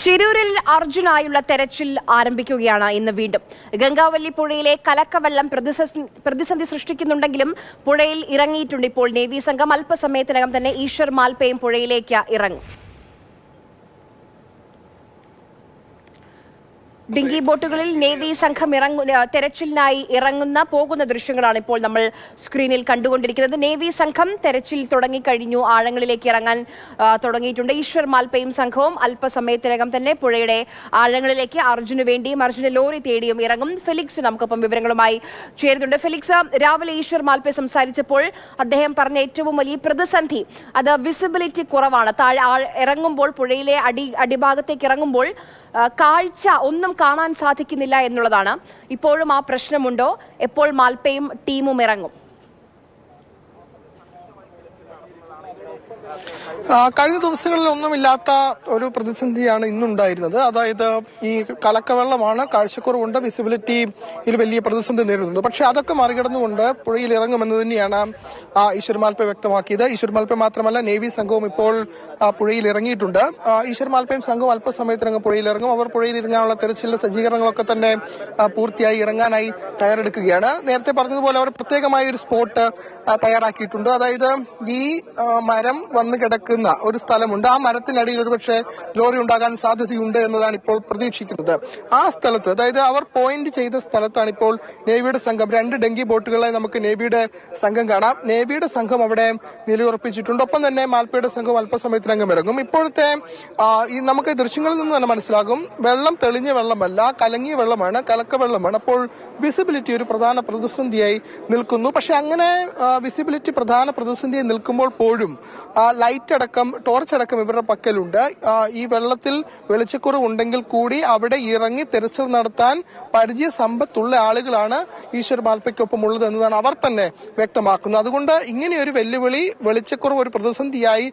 ശിരൂരിൽ അർജുനായുള്ള തെരച്ചിൽ ആരംഭിക്കുകയാണ് ഇന്ന് വീണ്ടും. ഗംഗാവല്ലി പുഴയിലെ കലക്കവെള്ളം പ്രതിസന്ധി സൃഷ്ടിക്കുന്നുണ്ടെങ്കിലും പുഴയിൽ ഇറങ്ങിയിട്ടുണ്ട് ഇപ്പോൾ നേവി സംഘം. അല്പസമയത്തിനകം തന്നെ ഈശ്വർ മാൽപ്പയും പുഴയിലേക്ക് ഇറങ്ങും. ഡിങ്കി ബോട്ടുകളിൽ നേവി സംഘം തെരച്ചിലിനായി പോകുന്ന ദൃശ്യങ്ങളാണ് ഇപ്പോൾ നമ്മൾ സ്ക്രീനിൽ കണ്ടുകൊണ്ടിരിക്കുന്നത്. നേവി സംഘം തെരച്ചിൽ തുടങ്ങിക്കഴിഞ്ഞു, ആഴങ്ങളിലേക്ക് ഇറങ്ങാൻ തുടങ്ങിയിട്ടുണ്ട്. ഈശ്വർ മാൽപ്പയും സംഘവും അല്പസമയത്തിനകം തന്നെ പുഴയുടെ ആഴങ്ങളിലേക്ക് അർജുന് വേണ്ടിയും അർജുന ലോറി തേടിയും ഇറങ്ങും. ഫെലിക്സ് നമുക്കൊപ്പം വിവരങ്ങളുമായി ചേരുന്നുണ്ട്. ഫെലിക്സ്, രാവിലെ ഈശ്വർ മാൽപ്പെ സംസാരിച്ചപ്പോൾ അദ്ദേഹം പറഞ്ഞ ഏറ്റവും വലിയ പ്രതിസന്ധി അത് വിസിബിലിറ്റി കുറവാണ്. ഇറങ്ങുമ്പോൾ പുഴയിലെ അടിഭാഗത്തേക്ക് ഇറങ്ങുമ്പോൾ കാഴ്ച ഒന്നും കാണാൻ സാധിക്കുന്നില്ല എന്നുള്ളതാണ്. ഇപ്പോഴും ആ പ്രശ്നമുണ്ടോ? എപ്പോൾ മാൽപ്പയും ടീമും ഇറങ്ങും? കഴിഞ്ഞ ദിവസങ്ങളിൽ ഒന്നുമില്ലാത്ത ഒരു പ്രതിസന്ധിയാണ് ഇന്നുണ്ടായിരുന്നത്. അതായത് ഈ കലക്കവെള്ളമാണ്, കാഴ്ചക്കുറവുണ്ട്, വിസിബിലിറ്റിയിൽ വലിയ പ്രതിസന്ധി നേരിടുന്നത്. പക്ഷെ അതൊക്കെ മറികടന്നുകൊണ്ട് പുഴയിൽ ഇറങ്ങുമെന്ന് തന്നെയാണ് ഈശ്വർ മാൽപ്പെ വ്യക്തമാക്കിയത്. ഈശ്വർ മാൽപ്പെ മാത്രമല്ല, നേവി സംഘവും ഇപ്പോൾ പുഴയിൽ ഇറങ്ങിയിട്ടുണ്ട്. ഈശ്വർ മാൽപ്പയും സംഘവും അല്പസമയത്തിനകം പുഴയിൽ ഇറങ്ങും. അവർ പുഴയിൽ ഇറങ്ങാനുള്ള തെരച്ചിലിന്റെ സജ്ജീകരണങ്ങളൊക്കെ തന്നെ പൂർത്തിയായി ഇറങ്ങാനായി തയ്യാറെടുക്കുകയാണ്. നേരത്തെ പറഞ്ഞതുപോലെ അവർ പ്രത്യേകമായ ഒരു സ്പോട്ട് തയ്യാറാക്കിയിട്ടുണ്ട്. അതായത് ഈ മരം വന്ന് കിടക്കുന്ന ഒരു സ്ഥലമുണ്ട്. ആ മരത്തിനടിയിൽ ഒരുപക്ഷെ ലോറി ഉണ്ടാകാൻ സാധ്യതയുണ്ട് എന്നതാണ് ഇപ്പോൾ പ്രതീക്ഷിക്കുന്നത്. ആ സ്ഥലത്ത്, അതായത് അവർ പോയിന്റ് ചെയ്ത സ്ഥലത്താണ് ഇപ്പോൾ നേവിയുടെ സംഘം, 2 ഡെങ്കി ബോട്ടുകളെ നമുക്ക് നേവിയുടെ സംഘം കാണാം. നേവിയുടെ സംഘം അവിടെ നിലയുറപ്പിച്ചിട്ടുണ്ട്. ഒപ്പം തന്നെ മാൽപ്പയുടെ സംഘം അല്പസമയത്തിനകം ഇറങ്ങും. ഇപ്പോഴത്തെ നമുക്ക് ദൃശ്യങ്ങളിൽ നിന്ന് തന്നെ മനസ്സിലാകും, വെള്ളം തെളിഞ്ഞ വെള്ളമല്ല, കലങ്ങിയ വെള്ളമാണ്, കലക്കവെള്ളമാണ്. അപ്പോൾ വിസിബിലിറ്റി ഒരു പ്രധാന പ്രതിസന്ധിയായി നിൽക്കുന്നു. പക്ഷെ അങ്ങനെ വിസിബിലിറ്റി പ്രധാന പ്രതിസന്ധിയായി നിൽക്കുമ്പോൾ പോലും ലൈറ്റ് അടക്കം, ടോർച്ച് അടക്കം ഇവരുടെ പക്കലുണ്ട്. ഈ വെള്ളത്തിൽ വെളിച്ചക്കുറവുണ്ടെങ്കിൽ കൂടി അവിടെ ഇറങ്ങി തെരച്ചിൽ നടത്താൻ പരിചയ സമ്പത്തുള്ള ആളുകളാണ് ഈശ്വർ മാൽപ്പയ്ക്കൊപ്പം ഉള്ളത് എന്നതാണ് അവർ തന്നെ വ്യക്തമാക്കുന്നത്. അതുകൊണ്ട് ഇങ്ങനെയൊരു വെല്ലുവിളി, വെളിച്ചക്കുറവ് ഒരു പ്രതിസന്ധിയായി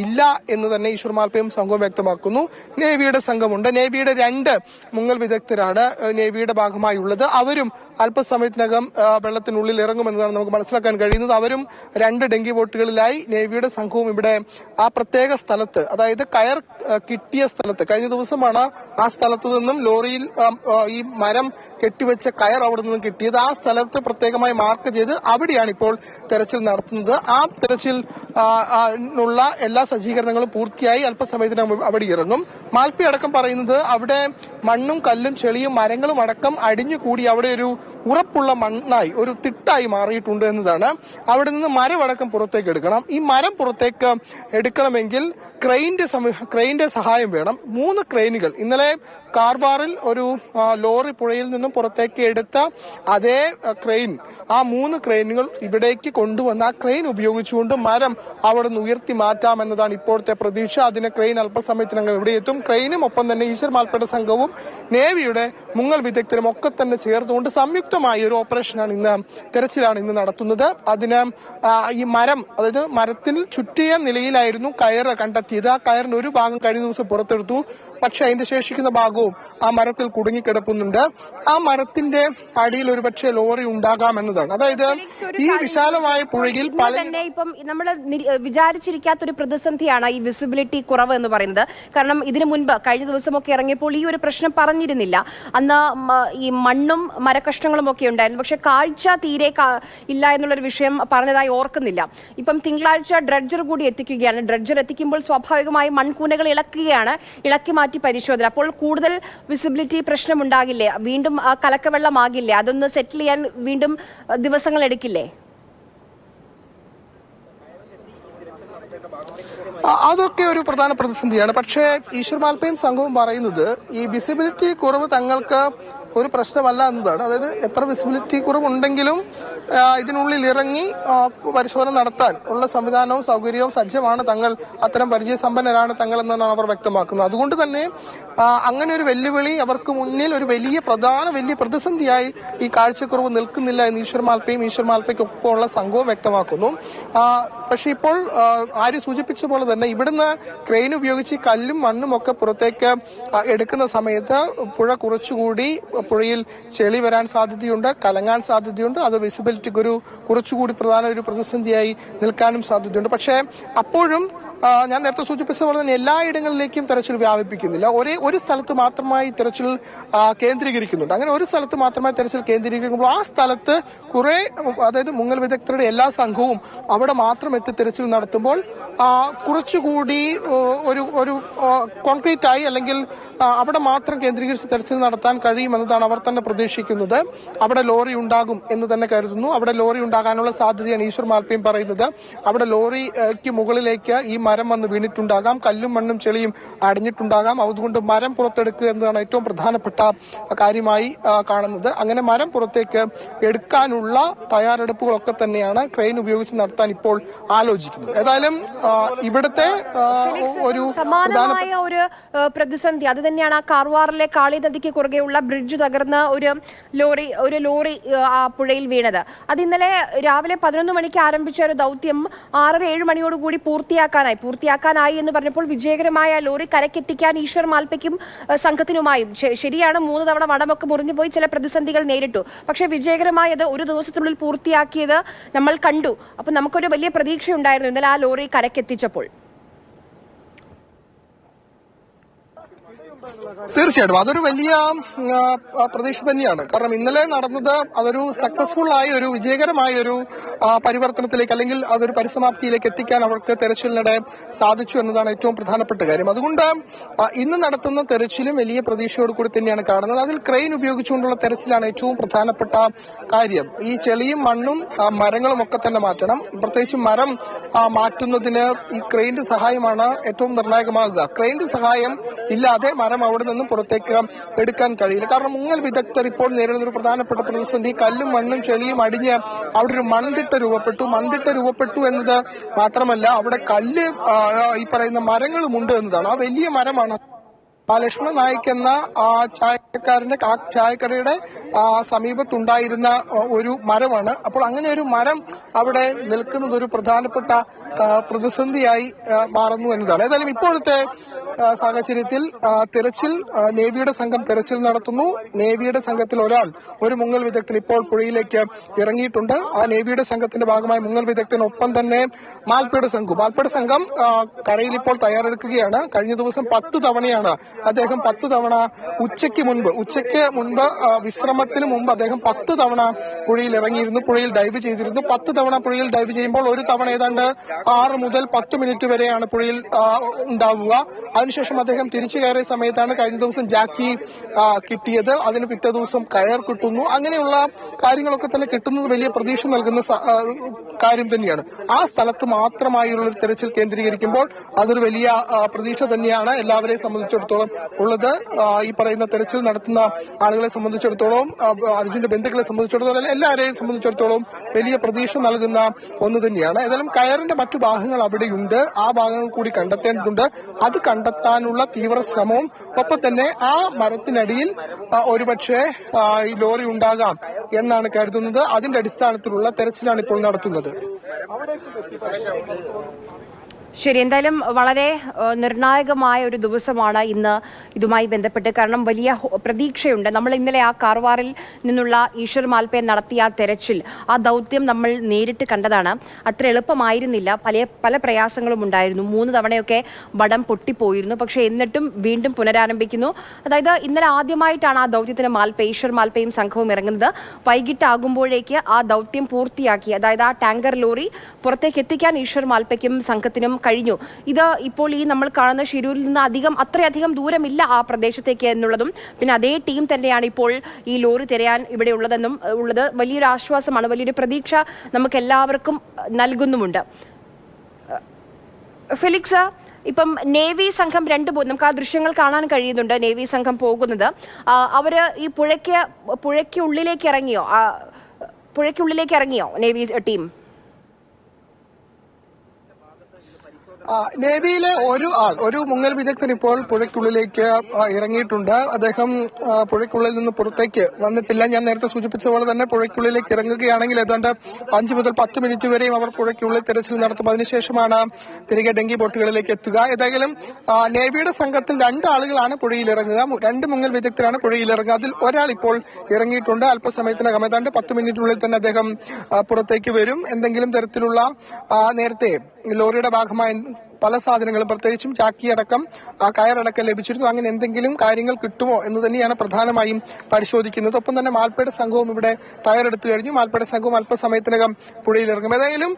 ഇല്ല എന്ന് തന്നെ ഈശ്വർ മാൽപ്പയും സംഘവും വ്യക്തമാക്കുന്നു. നേവിയുടെ സംഘമുണ്ട്. നേവിയുടെ 2 മുങ്ങൽ വിദഗ്ധരാണ് നേവിയുടെ ഭാഗമായുള്ളത്. അവരും അല്പസമയത്തിനകം വെള്ളത്തിനുള്ളിൽ ഇറങ്ങുമെന്നതാണ് നമുക്ക് മനസ്സിലാക്കാൻ കഴിയുന്നത്. അവരും 2 ഡെങ്കി ബോട്ടുകളിലായി നേവിയുടെ സംഘവും ഇവിടെ ആ പ്രത്യേക സ്ഥലത്ത്, അതായത് കയർ കിട്ടിയ സ്ഥലത്ത്, കഴിഞ്ഞ ദിവസമാണ് ആ സ്ഥലത്ത് നിന്നും ലോറിയിൽ ഈ മരം കെട്ടിവെച്ച കയർ അവിടെ നിന്നും കിട്ടിയത്. ആ സ്ഥലത്ത് പ്രത്യേകമായി മാർക്ക് ചെയ്ത് അവിടെയാണ് ഇപ്പോൾ തെരച്ചിൽ നടത്തുന്നത്. ആ തെരച്ചിൽ ഉള്ള എല്ലാ സജ്ജീകരണങ്ങളും പൂർത്തിയായി അല്പസമയത്തിനകം അവിടെ ഇറങ്ങും. മാൽപ്പി അടക്കം പറയുന്നത് അവിടെ മണ്ണും കല്ലും ചെളിയും മരങ്ങളും അടക്കം അടിഞ്ഞുകൂടി അവിടെ ഒരു ഉറപ്പുള്ള മണ്ണായി, ഒരു തിട്ടായി മാറിയിട്ടുണ്ട് എന്നതാണ്. അവിടെ നിന്ന് മരമടക്കം പുറത്തേക്ക് എടുക്കണം. ഈ മരം പുറത്തേക്ക് എടുക്കണമെങ്കിൽ ക്രെയിന്റെ സഹായം വേണം. 3 ക്രെയിനുകൾ ഇന്നലെ കാർവാറിൽ ഒരു ലോറി പുഴയിൽ നിന്നും പുറത്തേക്ക് എടുത്ത അതേ ക്രെയിൻ, ആ 3 ക്രെയിനുകൾ ഇവിടേക്ക് കൊണ്ടുവന്ന ആ ക്രെയിൻ ഉപയോഗിച്ചുകൊണ്ട് മരം അവിടെ നിന്ന് ഉയർത്തി മാറ്റാമെന്നതാണ് ഇപ്പോഴത്തെ പ്രതീക്ഷ. അതിന് ക്രെയിൻ അല്പസമയത്തിനകം ഇവിടെ എത്തും. ക്രെയിനും ഒപ്പം തന്നെ ഈശ്വർ മാൽപ്പയുടെ സംഘവും നേവിയുടെ മുങ്ങൽ വിദഗ്ധരും ഒക്കെ തന്നെ ചേർന്നുകൊണ്ട് സംയുക്തമായ ഒരു ഓപ്പറേഷനാണ് തെരച്ചിലാണ് ഇന്ന് നടത്തുന്നത്. അതിന് ഈ മരം, അതായത് മരത്തിൽ ചുറ്റിയ നിലയിലായിരുന്നു കയർ കണ്ടെത്തിയത്. ആ കയറിന്റെ ഒരു ഭാഗം കഴിഞ്ഞ ദിവസം പുറത്തെടുത്തു. പക്ഷെ അതിന്റെ ശേഷിക്കുന്ന ഭാഗവും ആ മരത്തിൽ കുടുങ്ങിക്കിടക്കുന്നുണ്ട്. ആ മരത്തിന്റെ അടിയിൽ ഒരുപക്ഷെ ലോറി ഉണ്ടാകാമെന്നതാണ്. അതായത് ഈ വിശാലമായ പുഴയിൽ തന്നെ ഇപ്പം നമ്മൾ വിചാരിച്ചിരിക്കാത്തൊരു പ്രതിസന്ധിയാണ് ഈ വിസിബിലിറ്റി കുറവ് എന്ന് പറയുന്നത്. കാരണം ഇതിനു മുൻപ് കഴിഞ്ഞ ദിവസമൊക്കെ ഇറങ്ങിയപ്പോൾ ഈ ഒരു പ്രശ്നം പറഞ്ഞിരുന്നില്ല. അന്ന് ഈ മണ്ണും മരക്കഷ്ണങ്ങളും ഒക്കെ ഉണ്ടായിരുന്നു. പക്ഷെ കാഴ്ച തീരെ ഇല്ല എന്നുള്ളൊരു വിഷയം പറഞ്ഞതായി ഓർക്കുന്നില്ല. ഇപ്പം തിങ്കളാഴ്ച ഡ്രഡ്ജർ കൂടി എത്തിക്കുകയാണ്. ഡ്രഡ്ജർ എത്തിക്കുമ്പോൾ സ്വാഭാവികമായി മൺകൂനകൾ ഇളക്കി മാറ്റി പരിശോധന. അപ്പോൾ കൂടുതൽ വിസിബിലിറ്റി പ്രശ്നമുണ്ടാകില്ലേ? വീണ്ടും കലക്കവെള്ളമാകില്ലേ? അതൊന്ന് സെറ്റിൽ ചെയ്യാൻ വീണ്ടും ദിവസങ്ങൾ എടുക്കില്ലേ? അതൊക്കെ ഒരു പ്രധാന പ്രതിസന്ധിയാണ്. പക്ഷേ ഈശ്വർ മാൽപ്പയും സംഘവും പറയുന്നത് ഈ വിസിബിലിറ്റി കുറവ് തങ്ങൾക്ക് ഒരു പ്രശ്നമല്ല എന്നതാണ്. അതായത് എത്ര വിസിബിലിറ്റി കുറവുണ്ടെങ്കിലും ഇതിനുള്ളിൽ ഇറങ്ങി പരിശോധന നടത്താൻ ഉള്ള സംവിധാനവും സൗകര്യവും സജ്ജമാണ് തങ്ങൾ, അത്തരം പരിചയസമ്പന്നരാണ് തങ്ങൾ എന്നാണ് അവർ വ്യക്തമാക്കുന്നത്. അതുകൊണ്ട് തന്നെ അങ്ങനെ ഒരു വെല്ലുവിളി അവർക്ക് മുന്നിൽ ഒരു വലിയ പ്രതിസന്ധിയായി ഈ കാഴ്ചക്കുറവ് നിൽക്കുന്നില്ല എന്ന് ഈശ്വർ മാൽപ്പയും ഈശ്വർ മാൽപ്പയ്ക്കൊപ്പമുള്ള സംഘവും വ്യക്തമാക്കുന്നു. പക്ഷെ ഇപ്പോൾ ആര് സൂചിപ്പിച്ച പോലെ തന്നെ ഇവിടുന്ന് ക്രെയിൻ ഉപയോഗിച്ച് കല്ലും മണ്ണും ഒക്കെ പുറത്തേക്ക് എടുക്കുന്ന സമയത്ത് പുഴ പുഴയിൽ ചെളി വരാൻ സാധ്യതയുണ്ട്, കലങ്ങാൻ സാധ്യതയുണ്ട്. അത് വിസിബിലിറ്റിക്ക് കുറച്ചുകൂടി പ്രധാന ഒരു പ്രതിസന്ധിയായി നിൽക്കാനും സാധ്യതയുണ്ട്. പക്ഷേ അപ്പോഴും ഞാൻ നേരത്തെ സൂചിപ്പിച്ചതുപോലെ തന്നെ എല്ലായിടങ്ങളിലേക്കും തെരച്ചിൽ വ്യാപിപ്പിക്കുന്നില്ല. ഒരു സ്ഥലത്ത് മാത്രമായി തെരച്ചിൽ കേന്ദ്രീകരിക്കുന്നുണ്ട്. അങ്ങനെ ഒരു സ്ഥലത്ത് മാത്രമായി തെരച്ചിൽ കേന്ദ്രീകരിക്കുമ്പോൾ ആ സ്ഥലത്ത് കുറെ, അതായത് മുങ്ങൽ വിദഗ്ധരുടെ എല്ലാ സംഘവും അവിടെ മാത്രം എത്തി തെരച്ചിൽ നടത്തുമ്പോൾ കുറച്ചുകൂടി ഒരു കോൺക്രീറ്റ് ആയി, അല്ലെങ്കിൽ അവിടെ മാത്രം കേന്ദ്രീകരിച്ച് തെരച്ചിൽ നടത്താൻ കഴിയുമെന്നതാണ് അവർ തന്നെ പ്രതീക്ഷിക്കുന്നത്. അവിടെ ലോറി ഉണ്ടാകും എന്ന് തന്നെ കരുതുന്നു. അവിടെ ലോറി ഉണ്ടാകാനുള്ള സാധ്യതയാണ് ഈശ്വർ മാൽപ്പയും പറയുന്നത്. അവിടെ ലോറിക്ക് മുകളിലേക്ക് ഈ മരം വന്ന് വീണിട്ടുണ്ടാകാം, കല്ലും മണ്ണും ചെളിയും അടിഞ്ഞിട്ടുണ്ടാകാം. അതുകൊണ്ട് മരം പുറത്തെടുക്കുക എന്നതാണ് ഏറ്റവും പ്രധാനപ്പെട്ട കാര്യമായി കാണുന്നത്. അങ്ങനെ മരം പുറത്തേക്ക് എടുക്കാനുള്ള തയ്യാറെടുപ്പുകളൊക്കെ തന്നെയാണ് ക്രെയിൻ ഉപയോഗിച്ച് നടത്താൻ ഇപ്പോൾ ആലോചിക്കുന്നത്. ഏതായാലും ഇവിടുത്തെ ഒരു സമാനമായ ഒരു പ്രതിസന്ധി അത് തന്നെയാണ് ആ കാർവാറിലെ കാളി നദിക്ക് കുറുകെയുള്ള ബ്രിഡ്ജ് തകർന്ന് ഒരു ലോറി ആ പുഴയിൽ വീണത്. അത് ഇന്നലെ രാവിലെ 11 മണിക്ക് ആരംഭിച്ച ഒരു ദൗത്യം 6-7 മണിയോടുകൂടി പൂർത്തിയാക്കാനായി എന്ന് പറഞ്ഞപ്പോൾ വിജയകരമായ ലോറി കരക്കെത്തിക്കാൻ ഈശ്വർ മാൽപ്പയ്ക്കും സംഘത്തിനുമായും ശരിയാണ് 3 തവണ വടമൊക്കെ മുറിഞ്ഞുപോയി, ചില പ്രതിസന്ധികൾ നേരിട്ടു. പക്ഷെ വിജയകരമായത് ഒരു ദിവസത്തിനുള്ളിൽ പൂർത്തിയാക്കിയത് നമ്മൾ കണ്ടു. അപ്പൊ നമുക്കൊരു വലിയ പ്രതീക്ഷയുണ്ടായിരുന്നു ഇന്നലെ ആ ലോറി കരക്കെത്തിച്ചപ്പോൾ. തീർച്ചയായിട്ടും അതൊരു വലിയ പ്രതീക്ഷ തന്നെയാണ്. കാരണം ഇന്നലെ നടന്നത് അതൊരു സക്സസ്ഫുൾ ആയ ഒരു വിജയകരമായ ഒരു പരിവർത്തനത്തിലേക്ക്, അല്ലെങ്കിൽ അതൊരു പരിസമാപ്തിയിലേക്ക് എത്തിക്കാൻ അവർക്ക് തെരച്ചിലിനിടെ സാധിച്ചു എന്നതാണ് ഏറ്റവും പ്രധാനപ്പെട്ട കാര്യം. അതുകൊണ്ട് ഇന്ന് നടത്തുന്ന തെരച്ചിലും വലിയ പ്രതീക്ഷയോട് കൂടി തന്നെയാണ് കാണുന്നത്. അതിൽ ക്രെയിൻ ഉപയോഗിച്ചുകൊണ്ടുള്ള തെരച്ചിലാണ് ഏറ്റവും പ്രധാനപ്പെട്ട കാര്യം. ഈ ചെളിയും മണ്ണും മരങ്ങളും ഒക്കെ തന്നെ മാറ്റണം. പ്രത്യേകിച്ച് മരം മാറ്റുന്നതിന് ഈ ക്രെയിന്റെ സഹായമാണ് ഏറ്റവും നിർണായകമാകുക. ക്രെയിന്റെ സഹായം ഇല്ലാതെ മരം അവിടെ നിന്നും പുറത്തേക്ക് എടുക്കാൻ കഴിയില്ല. കാരണം മുങ്ങൽ വിദഗ്ധർ ഇപ്പോൾ നേരിടുന്ന ഒരു പ്രധാനപ്പെട്ട പ്രതിസന്ധി കല്ലും മണ്ണും ചെളിയും അടിഞ്ഞ് അവിടെ ഒരു മൺതിട്ട രൂപപ്പെട്ടു എന്നത് മാത്രമല്ല, അവിടെ കല്ല് ഈ പറയുന്ന മരങ്ങളും ഉണ്ട് എന്നതാണ്. ആ വലിയ മരമാണ് ലക്ഷ്മണൻ നായിക് എന്ന ചായക്കടയുടെ സമീപത്തുണ്ടായിരുന്ന ഒരു മരമാണ്. അപ്പോൾ അങ്ങനെ ഒരു മരം അവിടെ നിൽക്കുന്നത് ഒരു പ്രധാനപ്പെട്ട പ്രതിസന്ധിയായി മാറുന്നു എന്നതാണ്. ഏതായാലും ഇപ്പോഴത്തെ സാഹചര്യത്തിൽ തെരച്ചിൽ, നേവിയുടെ സംഘം തെരച്ചിൽ നടത്തുന്നു. നേവിയുടെ സംഘത്തിൽ ഒരു മുങ്ങൽ വിദഗ്ധൻ ഇപ്പോൾ പുഴയിലേക്ക് ഇറങ്ങിയിട്ടുണ്ട്. ആ നേവിയുടെ സംഘത്തിന്റെ ഭാഗമായി മുങ്ങൽ വിദഗ്ധനൊപ്പം തന്നെ മാൽപ്പയുടെ സംഘം കരയിൽ ഇപ്പോൾ തയ്യാറെടുക്കുകയാണ്. കഴിഞ്ഞ ദിവസം 10 തവണയാണ് അദ്ദേഹം 10 തവണ ഉച്ചയ്ക്ക് മുൻപ് വിശ്രമത്തിന് മുമ്പ് അദ്ദേഹം 10 തവണ പുഴയിൽ ഇറങ്ങിയിരുന്നു, പുഴയിൽ ഡൈവ് ചെയ്തിരുന്നു. 10 തവണ പുഴയിൽ ഡൈവ് ചെയ്യുമ്പോൾ ഒരു തവണ ഏതാണ്ട് 6 മുതൽ 10 മിനിറ്റ് വരെയാണ് പുഴയിൽ ഉണ്ടാവുക. അതിനുശേഷം അദ്ദേഹം തിരിച്ചു കയറിയ സമയത്താണ് കഴിഞ്ഞ ദിവസം ജാക്കി കിട്ടിയത്. അതിന് പിറ്റേ ദിവസം കയർ കിട്ടുന്നു. അങ്ങനെയുള്ള കാര്യങ്ങളൊക്കെ തന്നെ കിട്ടുന്നത് വലിയ പ്രതീക്ഷ നൽകുന്ന കാര്യം തന്നെയാണ്. ആ സ്ഥലത്ത് മാത്രമായുള്ള ഒരു തെരച്ചിൽ കേന്ദ്രീകരിക്കുമ്പോൾ അതൊരു വലിയ പ്രതീക്ഷ തന്നെയാണ് എല്ലാവരെയും സംബന്ധിച്ചിടത്തോളം ഉള്ളത്. ഈ പറയുന്ന തെരച്ചിൽ നടത്തുന്ന ആളുകളെ സംബന്ധിച്ചിടത്തോളം, അർജുന്റെ ബന്ധുക്കളെ സംബന്ധിച്ചിടത്തോളം, എല്ലാവരെയും സംബന്ധിച്ചിടത്തോളം വലിയ പ്രതീക്ഷ നൽകുന്ന ഒന്ന് തന്നെയാണ്. ഏതായാലും കയറിന്റെ മറ്റു ഭാഗങ്ങൾ അവിടെയുണ്ട്. ആ ഭാഗങ്ങൾ കൂടി കണ്ടെത്തേണ്ടതുണ്ട്. അത് കണ്ടെത്താനുള്ള തീവ്ര ശ്രമവും ഒപ്പം തന്നെ ആ മരത്തിനടിയിൽ ഒരുപക്ഷെ ഈ ലോറി ഉണ്ടാകാം എന്നാണ് കരുതുന്നത്. അതിന്റെ അടിസ്ഥാനത്തിലുള്ള തെരച്ചിലാണ് ഇപ്പോൾ നടത്തുന്നത്. ശരി, എന്തായാലും വളരെ നിർണായകമായ ഒരു ദിവസമാണ് ഇന്ന് ഇതുമായി ബന്ധപ്പെട്ട്. കാരണം വലിയ പ്രതീക്ഷയുണ്ട്. നമ്മൾ ഇന്നലെ ആ കാർവാറിൽ നിന്നുള്ള ഈശ്വർ മാൽപ്പയെ നടത്തിയ തെരച്ചിൽ, ആ ദൗത്യം നമ്മൾ നേരിട്ട് കണ്ടതാണ്. അത്ര എളുപ്പമായിരുന്നില്ല, പല പ്രയാസങ്ങളും ഉണ്ടായിരുന്നു. 3 തവണയൊക്കെ വടം പൊട്ടിപ്പോയിരുന്നു. പക്ഷേ എന്നിട്ടും വീണ്ടും പുനരാരംഭിക്കുന്നു. അതായത് ഇന്നലെ ആദ്യമായിട്ടാണ് ആ ദൗത്യത്തിന് ഈശ്വർ മാൽപ്പയും സംഘവും ഇറങ്ങുന്നത്. വൈകിട്ടാകുമ്പോഴേക്ക് ആ ദൗത്യം പൂർത്തിയാക്കി, അതായത് ആ ടാങ്കർ ലോറി പുറത്തേക്ക് എത്തിക്കാൻ ഈശ്വർ മാൽപ്പയ്ക്കും സംഘത്തിനും കഴിഞ്ഞു. ഇത് ഇപ്പോൾ ഈ നമ്മൾ കാണുന്ന ഷിരൂരിൽ നിന്ന് അത്രയധികം ദൂരമില്ല ആ പ്രദേശത്തേക്ക് എന്നുള്ളതും, പിന്നെ അതേ ടീം തന്നെയാണ് ഇപ്പോൾ ഈ ലോറി തിരയാൻ ഇവിടെ ഉള്ളത് വലിയൊരു ആശ്വാസമാണ്, വലിയൊരു പ്രതീക്ഷ നമുക്ക് എല്ലാവർക്കും നൽകുന്നുമുണ്ട്. ഫെലിക്സ്, ഇപ്പം നേവി സംഘം നമുക്ക് ആ ദൃശ്യങ്ങൾ കാണാൻ കഴിയുന്നുണ്ട്. നേവി സംഘം പോകുന്നത് അവര് ഈ പുഴയ്ക്കുള്ളിലേക്ക് ഇറങ്ങിയോ നേവി ടീം? നേവിയിലെ ഒരു മുങ്ങൽ വിദഗ്ധൻ ഇപ്പോൾ പുഴയ്ക്കുള്ളിലേക്ക് ഇറങ്ങിയിട്ടുണ്ട്. അദ്ദേഹം പുഴയ്ക്കുള്ളിൽ നിന്ന് പുറത്തേക്ക് വന്നിട്ടില്ല. ഞാൻ നേരത്തെ സൂചിപ്പിച്ച പോലെ തന്നെ പുഴയ്ക്കുള്ളിലേക്ക് ഇറങ്ങുകയാണെങ്കിൽ ഏതാണ്ട് 5 മുതൽ 10 മിനിറ്റ് വരെയും അവർ പുഴയ്ക്കുള്ളിൽ തെരച്ചിൽ നടത്തും. അതിനുശേഷമാണ് തിരികെ ഡെങ്കി ബോട്ടുകളിലേക്ക് എത്തുക. ഏതായാലും നേവിയുടെ സംഘത്തിൽ 2 ആളുകളാണ് പുഴയിൽ ഇറങ്ങുക. 2 മുങ്ങൽ വിദഗ്ധരാണ് പുഴയിൽ ഇറങ്ങുക. അതിൽ ഒരാൾ ഇപ്പോൾ ഇറങ്ങിയിട്ടുണ്ട്. അല്പസമയത്തിനകം ഏതാണ്ട് 10 മിനിറ്റിനുള്ളിൽ തന്നെ അദ്ദേഹം പുറത്തേക്ക് വരും. എന്തെങ്കിലും തരത്തിലുള്ള നേരത്തെ ലോറിയുടെ ഭാഗമായി പല സാധനങ്ങളും പ്രത്യേകിച്ചും ചാക്കിയടക്കം കയറടക്കം ലഭിച്ചിരുന്നു. അങ്ങനെ എന്തെങ്കിലും കാര്യങ്ങൾ കിട്ടുമോ എന്ന് തന്നെയാണ് പ്രധാനമായും പരിശോധിക്കുന്നത്. ഒപ്പം തന്നെ മാൽപ്പയുടെ സംഘവും ഇവിടെ തയ്യാറെടുത്തു കഴിഞ്ഞു. മാൽപ്പയുടെ സംഘവും അല്പസമയത്തിനകം പുഴയിലിറങ്ങും. ഏതായാലും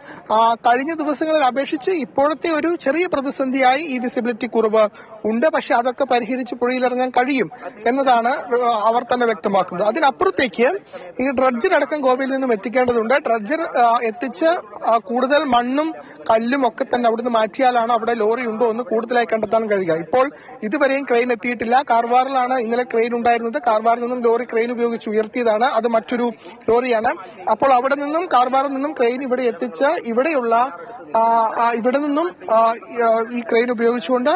കഴിഞ്ഞ ദിവസങ്ങളിൽ അപേക്ഷിച്ച് ഇപ്പോഴത്തെ ഒരു ചെറിയ പ്രതിസന്ധിയായി ഈ വിസിബിലിറ്റി കുറവ് ഉണ്ട്. പക്ഷെ അതൊക്കെ പരിഹരിച്ച് പുഴയിലിറങ്ങാൻ കഴിയും എന്നതാണ് അവർ തന്നെ വ്യക്തമാക്കുന്നത്. അതിനപ്പുറത്തേക്ക് ഈ ഡ്രഡ്ജർ അടക്കം ഗോവയിൽ നിന്നും എത്തിക്കേണ്ടതുണ്ട്. ഡ്രഡ്ജർ എത്തിച്ച് കൂടുതൽ മണ്ണും കല്ലും ഒക്കെ തന്നെ അവിടുന്ന് മാറ്റിയാലാണ് അവിടെ ലോറി ഉണ്ടോ എന്ന് കൂടുതലായി കണ്ടെത്താൻ കഴിയുക. ഇപ്പോൾ ഇതുവരെയും ക്രെയിൻ എത്തിയിട്ടില്ല. കാർവാറിലാണ് ഇന്നലെ ക്രെയിൻ ഉണ്ടായിരുന്നത്. കാർവാറിൽ നിന്നും ലോറി ക്രെയിൻ ഉപയോഗിച്ച് ഉയർത്തിയതാണ്. അത് മറ്റൊരു ലോറിയാണ്. അപ്പോൾ അവിടെ നിന്നും കാർവാറിൽ നിന്നും ക്രെയിൻ ഇവിടെ എത്തിച്ച് ഇവിടെ നിന്നും ഈ ക്രെയിൻ ഉപയോഗിച്ചുകൊണ്ട്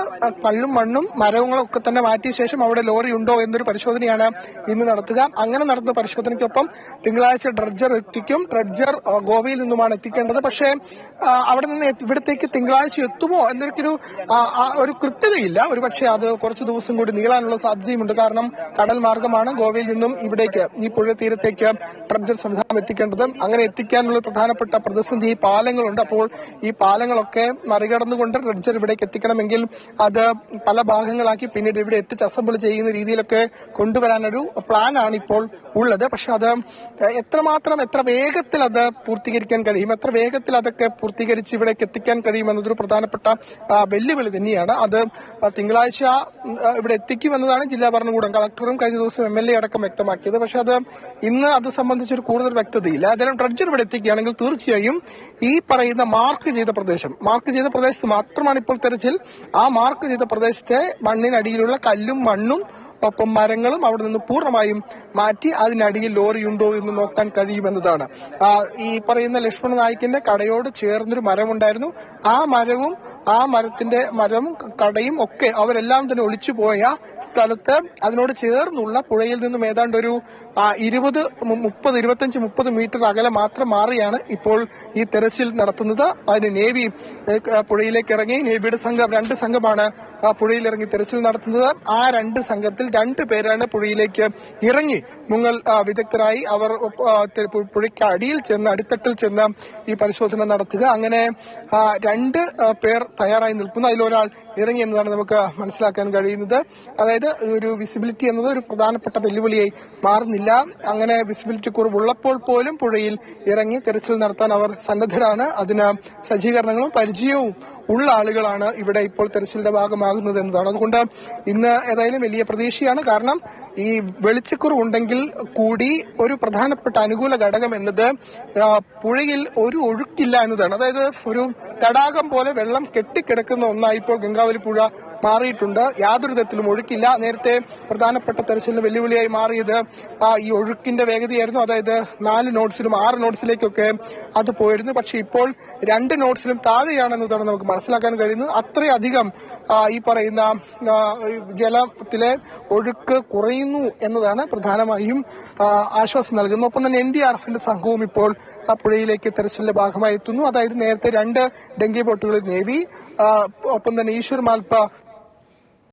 കല്ലും മണ്ണും മരങ്ങളും ഒക്കെ തന്നെ മാറ്റിയ ശേഷം അവിടെ ലോറി ഉണ്ടോ എന്നൊരു പരിശോധനയാണ് ഇന്ന് നടത്തുക. അങ്ങനെ നടത്തുന്ന പരിശോധനയ്ക്കൊപ്പം തിങ്കളാഴ്ച ഡ്രഡ്ജർ എത്തിക്കും. ഡ്രഡ്ജർ ഗോവയിൽ നിന്നുമാണ് എത്തിക്കേണ്ടത്. പക്ഷേ അവിടെ നിന്ന് ഇവിടത്തേക്ക് തിങ്കളാഴ്ച എത്തുമോ എന്നൊരു കൃത്യതയില്ല. ഒരുപക്ഷെ അത് കുറച്ച് ദിവസം കൂടി നീളാനുള്ള സാധ്യതയുമുണ്ട്. കാരണം കടൽ മാർഗമാണ് ഗോവയിൽ നിന്നും ഇവിടേക്ക് ഈ പുഴ തീരത്തേക്ക് ഡ്രഡ്ജർ സംവിധാനം എത്തിക്കേണ്ടത്. അങ്ങനെ എത്തിക്കാനുള്ള പ്രധാനപ്പെട്ട പ്രതിസന്ധി ഈ പാലങ്ങളുണ്ട്. അപ്പോൾ ഈ പാലങ്ങളൊക്കെ മറികടന്നുകൊണ്ട് ഡ്രഡ്ജർ ഇവിടേക്ക് എത്തിക്കണമെങ്കിൽ അത് പല ഭാഗങ്ങളാക്കി പിന്നീട് ഇവിടെ എത്തിച്ച് അസംബിൾ ചെയ്യുന്ന രീതിയിലൊക്കെ കൊണ്ടുവരാനൊരു പ്ലാനാണ് ഇപ്പോൾ ഉള്ളത്. പക്ഷെ അത് എത്ര വേഗത്തിൽ അത് പൂർത്തീകരിക്കാൻ കഴിയും, എത്ര വേഗത്തിൽ അതൊക്കെ പൂർത്തീകരിച്ച് ഇവിടേക്ക് എത്തിക്കാൻ കഴിയും എന്നതൊരു പ്രധാനപ്പെട്ട വെല്ലുവിളി തന്നെയാണ്. അത് തിങ്കളാഴ്ച ഇവിടെ എത്തിക്കുമെന്നതാണ് ജില്ലാ ഭരണകൂടം കളക്ടറും കഴിഞ്ഞ ദിവസം MLA അടക്കം വ്യക്തമാക്കിയത്. പക്ഷെ ഇന്ന് അത് സംബന്ധിച്ചൊരു കൂടുതൽ വ്യക്തതയില്ല. ഏതായാലും ഡ്രഡ്ജർ ഇവിടെ എത്തിക്കുകയാണെങ്കിൽ തീർച്ചയായും ഈ പറയുന്ന മാർക്ക് ചെയ്ത പ്രദേശത്ത് മാത്രമാണ് ഇപ്പോൾ തെരച്ചിൽ. ആ മാർക്ക് ചെയ്ത പ്രദേശത്തെ മണ്ണിനടിയിലുള്ള കല്ലും മണ്ണും ഒപ്പം മരങ്ങളും അവിടെ നിന്ന് പൂർണ്ണമായും മാറ്റി അതിനടിയിൽ ലോറിയുണ്ടോ എന്ന് നോക്കാൻ കഴിയുമെന്നതാണ്. ഈ പറയുന്ന ലക്ഷ്മണ നായിക്കിന്റെ കടയോട് ചേർന്നൊരു മരമുണ്ടായിരുന്നു. ആ മരവും കടയും ഒക്കെ അവരെല്ലാം തന്നെ ഒളിച്ചുപോയ സ്ഥലത്ത് അതിനോട് ചേർന്നുള്ള പുഴയിൽ നിന്നും ഏതാണ്ട് ഒരു 25-30 മീറ്റർ അകലെ മാത്രം മാറിയാണ് ഇപ്പോൾ ഈ തെരച്ചിൽ നടത്തുന്നത്. അതിന് നേവി പുഴയിലേക്ക് ഇറങ്ങി. നേവിയുടെ സംഘം 2 സംഘമാണ് പുഴയിലിറങ്ങി തെരച്ചിൽ നടത്തുന്നത്. ആ 2 സംഘത്തിൽ 2 പേരാണ് പുഴയിലേക്ക് ഇറങ്ങി മുങ്ങൽ വിദഗ്ധരായി. അവർ പുഴയ്ക്ക് അടിത്തട്ടിൽ ചെന്ന് ഈ പരിശോധന നടത്തുക. അങ്ങനെ 2 പേർ തയ്യാറായി നിൽക്കുന്നു. അതിലൊരാൾ ഇറങ്ങി എന്നതാണ് നമുക്ക് മനസ്സിലാക്കാൻ കഴിയുന്നത്. അതായത് ഒരു വിസിബിലിറ്റി എന്നത് ഒരു പ്രധാനപ്പെട്ട വെല്ലുവിളിയായി മാറുന്നില്ല. അങ്ങനെ വിസിബിലിറ്റി കുറവുള്ളപ്പോൾ പോലും പുഴയിൽ ഇറങ്ങി തെരച്ചിൽ നടത്താൻ അവർ സന്നദ്ധരാണ്. അതിന് സജ്ജീകരണങ്ങളും പരിചയവും ഉള്ള ആളുകളാണ് ഇവിടെ ഇപ്പോൾ തെരച്ചിലിന്റെ ഭാഗമാകുന്നത് എന്നതാണ്. അതുകൊണ്ട് ഇന്ന് ഏതായാലും വലിയ പ്രതീക്ഷയാണ്. കാരണം ഈ വെളിച്ചക്കുറവുണ്ടെങ്കിൽ കൂടി ഒരു പ്രധാനപ്പെട്ട അനുകൂല ഘടകം എന്നത് പുഴയിൽ ഒരു ഒഴുക്കില്ല എന്നതാണ്. അതായത് ഒരു തടാകം പോലെ വെള്ളം കെട്ടിക്കിടക്കുന്ന ഒന്നായി ഇപ്പോൾ ഗംഗാവലി പുഴ മാറിയിട്ടുണ്ട്. യാതൊരു തരത്തിലും ഒഴുക്കില്ല. നേരത്തെ പ്രധാനപ്പെട്ട തെരച്ചിലിന് വെല്ലുവിളിയായി മാറിയത് ഈ ഒഴുക്കിന്റെ വേഗതയായിരുന്നു. അതായത് 4 നോട്ട്സിലും 6 നോട്ട്സിലേക്കൊക്കെ അത് പോയിരുന്നു. പക്ഷെ ഇപ്പോൾ 2 നോട്ട്സിലും താഴെയാണെന്നതാണ് നമുക്ക് മനസ്സിലാക്കാൻ കഴിയുന്നത്. അത്രയധികം ഈ പറയുന്ന ജലത്തിലെ ഒഴുക്ക് കുറയുന്നു എന്നതാണ് പ്രധാനമായും ആശ്വാസം നൽകുന്നത്. ഒപ്പം തന്നെ NDRFന്റെ സംഘവും ഇപ്പോൾ പുഴയിലേക്ക് തെരച്ചിലിന്റെ ഭാഗമായി എത്തുന്നു. അതായത് നേരത്തെ 2 ഡെങ്കി ബോട്ടുകളിൽ നേവി, ഒപ്പം തന്നെ ഈശ്വർ മാൽപ്പ